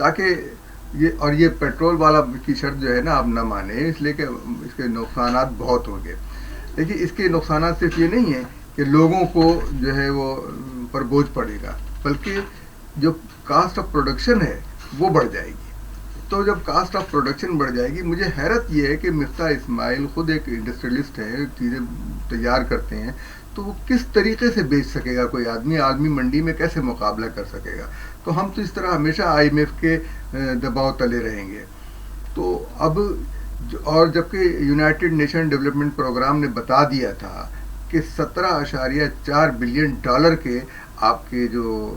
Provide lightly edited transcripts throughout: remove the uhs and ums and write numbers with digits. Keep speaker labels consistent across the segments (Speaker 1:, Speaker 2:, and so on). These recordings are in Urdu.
Speaker 1: تاکہ یہ پیٹرول والا کی شرط جو ہے نا آپ نہ مانیں، اس لیے کہ اس کے نقصانات بہت ہوں گے. لیکن اس کے نقصانات صرف یہ نہیں ہیں کہ لوگوں کو جو ہے وہ پر بوجھ پڑے گا، بلکہ جو کاسٹ آف پروڈکشن ہے وہ بڑھ جائے گی. تو جب کاسٹ آف پروڈکشن بڑھ جائے گی، مجھے حیرت یہ ہے کہ مفتاح اسماعیل خود ایک انڈسٹریلسٹ ہیں، چیزیں تیار کرتے ہیں، تو وہ کس طریقے سے بیچ سکے گا کوئی آدمی، عالمی منڈی میں کیسے مقابلہ کر سکے گا؟ تو ہم تو اس طرح ہمیشہ IMF کے دباؤ تلے رہیں گے. تو اب اور جبکہ یونائٹڈ نیشن ڈیولپمنٹ پروگرام نے بتا دیا تھا کہ 17.4 بلین ڈالر کے آپ کے جو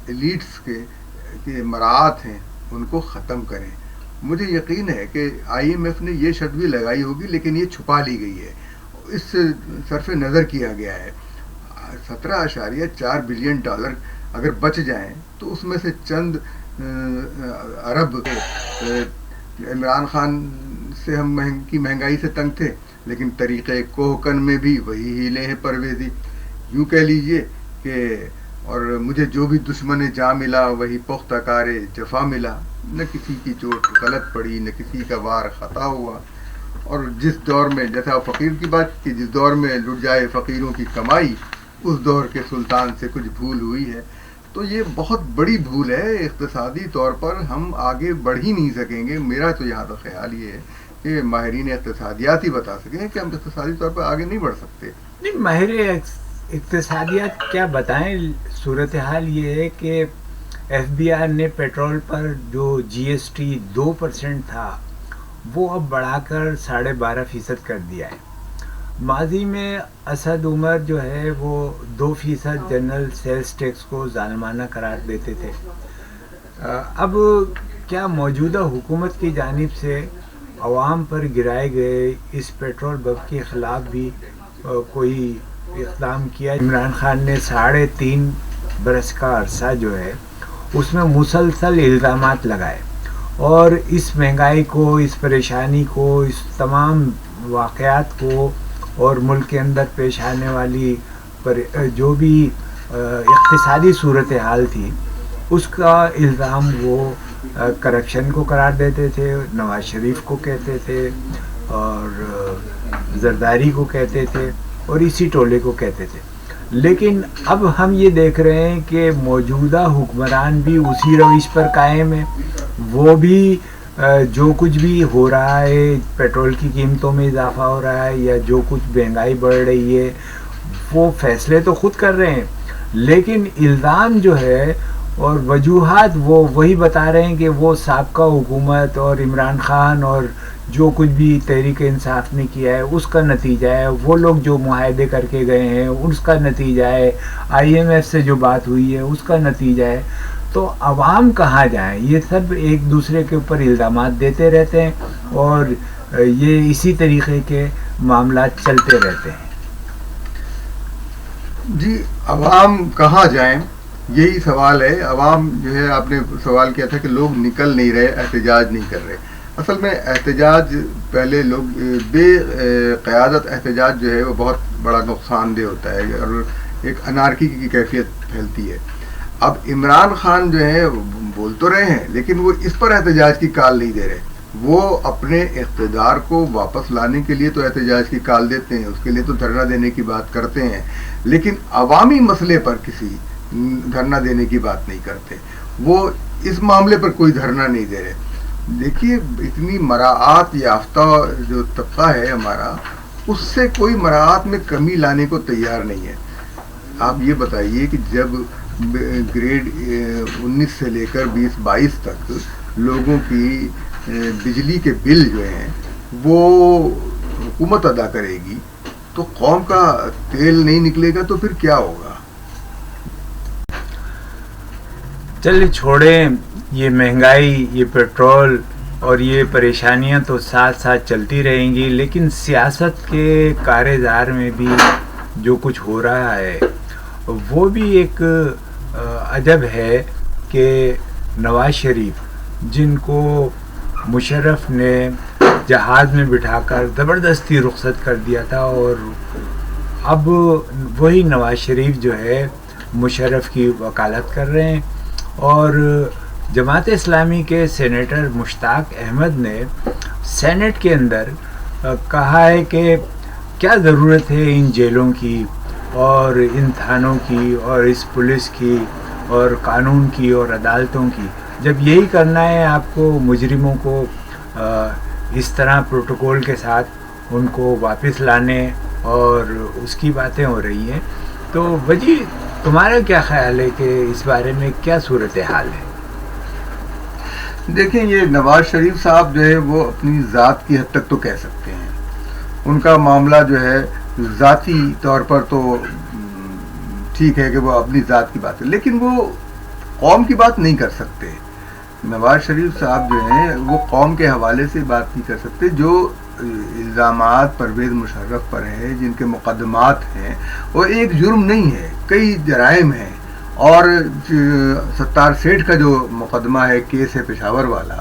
Speaker 1: ایلیٹس کے مراعات ہیں ان کو ختم کریں. مجھے یقین ہے کہ IMF نے یہ شرط بھی لگائی ہوگی، لیکن یہ چھپا لی گئی ہے، اس سے صرف نظر کیا گیا ہے. 17.4 بلین ڈالر اگر بچ جائیں تو اس میں سے چند ارب عمران خان سے ہم کی مہنگائی سے تنگ تھے، لیکن طریقہ کوہکن میں بھی وہی ہیلے ہیں پرویزی. یوں کہہ لیجئے کہ اور مجھے جو بھی دشمن جاں ملا وہی پختہ کار جفا ملا. نہ کسی کی چوٹ غلط پڑی، نہ کسی کا وار خطا ہوا. اور جس دور میں، جیسا فقیر کی بات کہ جس دور میں لٹ جائے فقیروں کی کمائی، اس دور کے سلطان سے کچھ بھول ہوئی ہے. تو یہ بہت بڑی بھول ہے. اقتصادی طور پر ہم آگے بڑھ ہی نہیں سکیں گے. میرا تو یہاں تک خیال یہ ہے کہ ماہرین اقتصادیات ہی بتا سکیں کہ ہم اقتصادی طور پر آگے نہیں بڑھ سکتے.
Speaker 2: نہیں، ماہر اقتصادیات کیا بتائیں. صورتحال یہ ہے کہ FBR نے پیٹرول پر جو GST 2% تھا وہ اب بڑھا کر 12.5% کر دیا ہے. ماضی میں اسد عمر جو ہے وہ 2% جنرل سیلز ٹیکس کو ظالمانہ قرار دیتے تھے. اب کیا موجودہ حکومت کی جانب سے عوام پر گرائے گئے اس پیٹرول بم کے خلاف بھی کوئی اقدام کیا؟ عمران خان نے 3.5 برس کا عرصہ جو ہے اس میں مسلسل الزامات لگائے اور اس مہنگائی کو، اس پریشانی کو، اس تمام واقعات کو اور ملک کے اندر پیش آنے والی جو بھی اقتصادی صورتحال تھی اس کا الزام وہ کرپشن کو قرار دیتے تھے، نواز شریف کو کہتے تھے اور زرداری کو کہتے تھے اور اسی ٹولے کو کہتے تھے. لیکن اب ہم یہ دیکھ رہے ہیں کہ موجودہ حکمران بھی اسی روش پر قائم ہے. وہ بھی جو کچھ بھی ہو رہا ہے، پیٹرول کی قیمتوں میں اضافہ ہو رہا ہے یا جو کچھ مہنگائی بڑھ رہی ہے، وہ فیصلے تو خود کر رہے ہیں، لیکن الزام جو ہے اور وجوہات وہ وہی بتا رہے ہیں کہ وہ سابقہ حکومت اور عمران خان اور جو کچھ بھی تحریک انصاف نے کیا ہے اس کا نتیجہ ہے، وہ لوگ جو معاہدے کر کے گئے ہیں اس کا نتیجہ ہے، IMF سے جو بات ہوئی ہے اس کا نتیجہ ہے. تو عوام کہاں جائیں؟ یہ سب ایک دوسرے کے اوپر الزامات دیتے رہتے ہیں اور یہ اسی طریقے کے معاملات چلتے رہتے ہیں.
Speaker 1: جی، عوام کہاں جائیں یہی سوال ہے. عوام جو ہے، آپ نے سوال کیا تھا کہ لوگ نکل نہیں رہے، احتجاج نہیں کر رہے. اصل میں احتجاج پہلے لوگ بے قیادت احتجاج جو ہے وہ بہت بڑا نقصان دہ ہوتا ہے اور ایک انارکی کی کیفیت پھیلتی ہے. اب عمران خان جو ہے بول تو رہے ہیں لیکن وہ اس پر احتجاج کی کال نہیں دے رہے. وہ اپنے اقتدار کو واپس لانے کے لیے تو احتجاج کی کال دیتے ہیں، اس کے لیے تو دھرنا دینے کی بات کرتے ہیں، لیکن عوامی مسئلے پر کسی دھرنا دینے کی بات نہیں کرتے. وہ اس معاملے پر کوئی دھرنا نہیں دے رہے. دیکھیے، اتنی مراعات یافتہ جو طبقہ ہے ہمارا، اس سے کوئی مراعات میں کمی لانے کو تیار نہیں ہے. آپ یہ بتائیے کہ جب گریڈ 19 سے لے کر 20-22 تک لوگوں کی بجلی کے بل جو ہیں وہ حکومت ادا کرے گی تو قوم کا تیل نہیں نکلے گا تو پھر کیا ہوگا؟
Speaker 2: چلیے چھوڑیں یہ مہنگائی، یہ پیٹرول اور یہ پریشانیاں تو ساتھ ساتھ چلتی رہیں گی، لیکن سیاست کے کارزار میں بھی جو کچھ ہو رہا ہے وہ بھی ایک عجب ہے کہ نواز شریف جن کو مشرف نے جہاز میں بٹھا کر زبردستی رخصت کر دیا تھا، اور اب وہی نواز شریف جو ہے مشرف کی وکالت کر رہے ہیں اور جماعت اسلامی کے سینیٹر مشتاق احمد نے سینٹ کے اندر کہا ہے کہ کیا ضرورت ہے ان جیلوں کی اور ان تھانوں کی اور اس پولیس کی اور قانون کی اور عدالتوں کی، جب یہی کرنا ہے آپ کو مجرموں کو اس طرح پروٹوکول کے ساتھ ان کو واپس لانے اور اس کی باتیں ہو رہی ہیں. تو وجی تمہارا کیا خیال ہے کہ اس بارے میں کیا صورتحال ہے؟
Speaker 1: دیکھیں، یہ نواز شریف صاحب جو ہے وہ اپنی ذات کی حد تک تو کہہ سکتے ہیں. ان کا معاملہ جو ہے ذاتی طور پر تو ٹھیک ہے کہ وہ اپنی ذات کی بات ہے، لیکن وہ قوم کی بات نہیں کر سکتے. نواز شریف صاحب جو ہیں وہ قوم کے حوالے سے بات نہیں کر سکتے. جو الزامات پرویز مشرف پر ہیں، جن کے مقدمات ہیں، وہ ایک جرم نہیں ہے، کئی جرائم ہیں. اور ستار سیٹھ کا جو مقدمہ ہے، کیس ہے پشاور والا،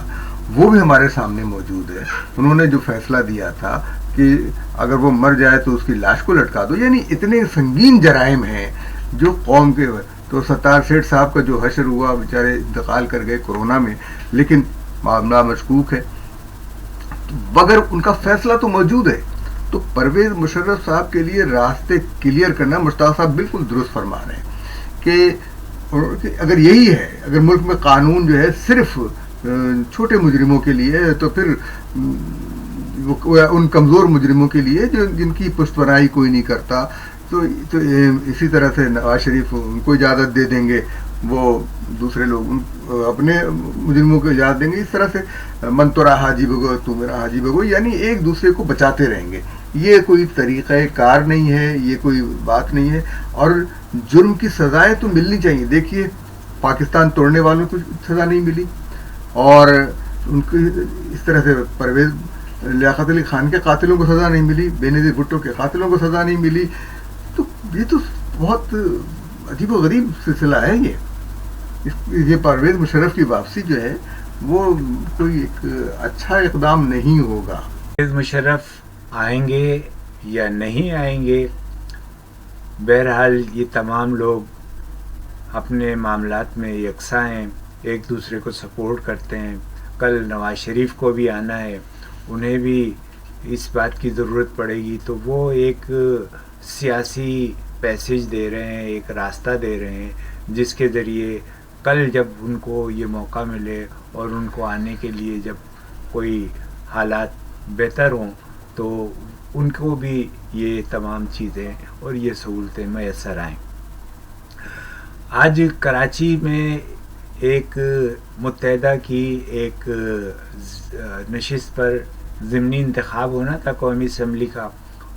Speaker 1: وہ بھی ہمارے سامنے موجود ہے. انہوں نے جو فیصلہ دیا تھا کہ اگر وہ مر جائے تو اس کی لاش کو لٹکا دو، یعنی اتنے سنگین جرائم ہیں جو قوم کے. تو ستار سیٹھ صاحب کا جو حشر ہوا، بیچارے انتقال کر گئے کورونا میں، لیکن معاملہ مشکوک ہے، مگر ان کا فیصلہ تو موجود ہے. تو پرویز مشرف صاحب کے لیے راستے کلیئر کرنا، مشتاق صاحب بالکل درست فرما رہے ہیں کہ اگر یہی ہے، اگر ملک میں قانون جو ہے صرف چھوٹے مجرموں کے لیے ہے، تو پھر ان کمزور مجرموں کے لیے جن کی پشت پناہی کوئی نہیں کرتا، تو اسی طرح سے نواز شریف ان کو اجازت دے دیں گے، وہ دوسرے لوگ اپنے مجرموں کو اجازت دیں گے. اس طرح سے من تو رہا حاجی بگو تو میرا حاجی بگو، یعنی ایک دوسرے کو بچاتے رہیں گے. یہ کوئی طریقہ کار نہیں ہے، یہ کوئی بات نہیں ہے. اور جرم کی سزائیں تو ملنی چاہیے. دیکھیے، پاکستان توڑنے والوں کو سزا نہیں ملی، اور ان کی اس طرح سے پرویز لیاقت علی خان کے قاتلوں کو سزا نہیں ملی، بینظیر بھٹو کے قاتلوں کو سزا نہیں ملی. تو یہ تو بہت عجیب و غریب سلسلہ ہے. یہ پرویز مشرف کی واپسی جو ہے وہ کوئی ایک اچھا اقدام نہیں ہوگا.
Speaker 2: پرویز مشرف آئیں گے یا نہیں آئیں گے، بہرحال یہ تمام لوگ اپنے معاملات میں یکساں ہیں، ایک دوسرے کو سپورٹ کرتے ہیں. کل نواز شریف کو بھی آنا ہے، انہیں بھی اس بات کی ضرورت پڑے گی، تو وہ ایک سیاسی پیسیج دے رہے ہیں، ایک راستہ دے رہے ہیں، جس کے ذریعے کل جب ان کو یہ موقع ملے اور ان کو آنے کے لیے جب کوئی حالات بہتر ہوں تو ان کو بھی یہ تمام چیزیں اور یہ سہولتیں میسر آئیں. آج کراچی میں ایک متحدہ کی ایک نشست پر ضمنی انتخاب ہونا تھا قومی اسمبلی کا،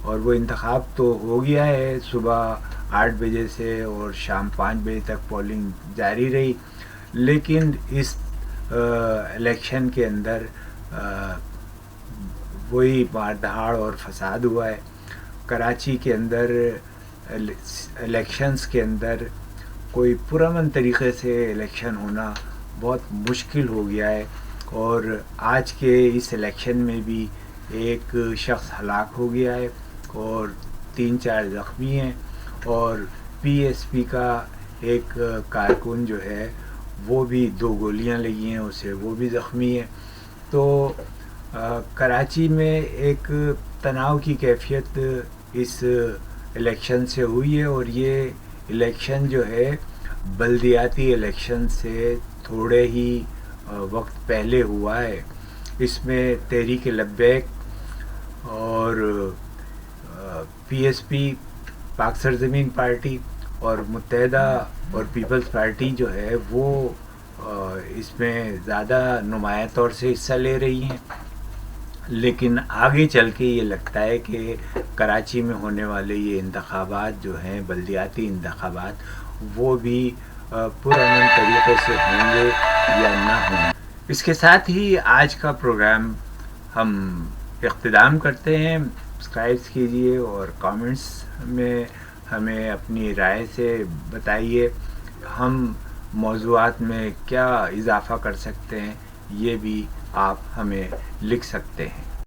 Speaker 2: اور وہ انتخاب تو ہو گیا ہے. صبح 8 بجے سے اور شام 5 بجے تک پولنگ جاری رہی، لیکن اس الیکشن کے اندر وہی مار دھاڑ اور فساد ہوا ہے. کراچی کے اندر الیکشنز کے اندر کوئی پرامن طریقے سے الیکشن ہونا بہت مشکل ہو گیا ہے، اور آج کے اس الیکشن میں بھی ایک شخص ہلاک ہو گیا ہے اور 3-4 زخمی ہیں، اور پی ایس پی کا ایک کارکن جو ہے وہ بھی 2 گولیاں لگی ہیں اسے، وہ بھی زخمی ہے. تو کراچی میں ایک تناؤ کی کیفیت اس الیکشن سے ہوئی ہے، اور یہ الیکشن جو ہے بلدیاتی الیکشن سے تھوڑے ہی وقت پہلے ہوا ہے. اس میں تحریک لبیک اور پی ایس پی پاک سرزمین پارٹی اور متحدہ اور پیپلز پارٹی جو ہے وہ اس میں زیادہ نمایاں طور سے حصہ لے رہی ہیں. لیکن آگے چل کے یہ لگتا ہے کہ کراچی میں ہونے والے یہ انتخابات جو ہیں بلدیاتی انتخابات، وہ بھی پرامن طریقے سے ہوں گے یا نہ ہوں. اس کے ساتھ ہی آج کا پروگرام ہم اختتام کرتے ہیں. سبسکرائب کیجیے اور کامنٹس میں ہمیں اپنی رائے سے بتائیے ہم موضوعات میں کیا اضافہ کر سکتے ہیں، یہ بھی آپ ہمیں لکھ سکتے ہیں.